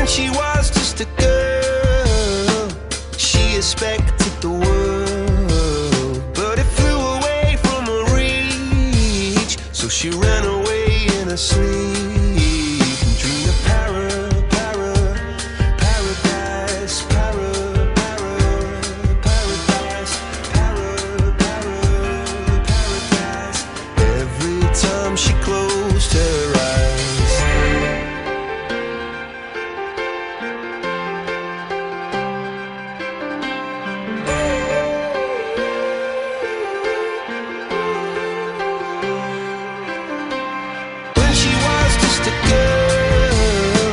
she was just a girl, she expected the world, but it flew away from her reach. So she ran away in her sleep and dreamed of paradise, paradise. Every time she closed her eyes. When she was just a girl,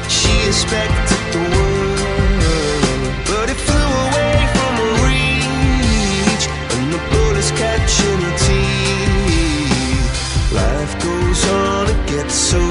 she expected the world, but it flew away from her reach, and the bullets catching her teeth. Life goes on, it gets so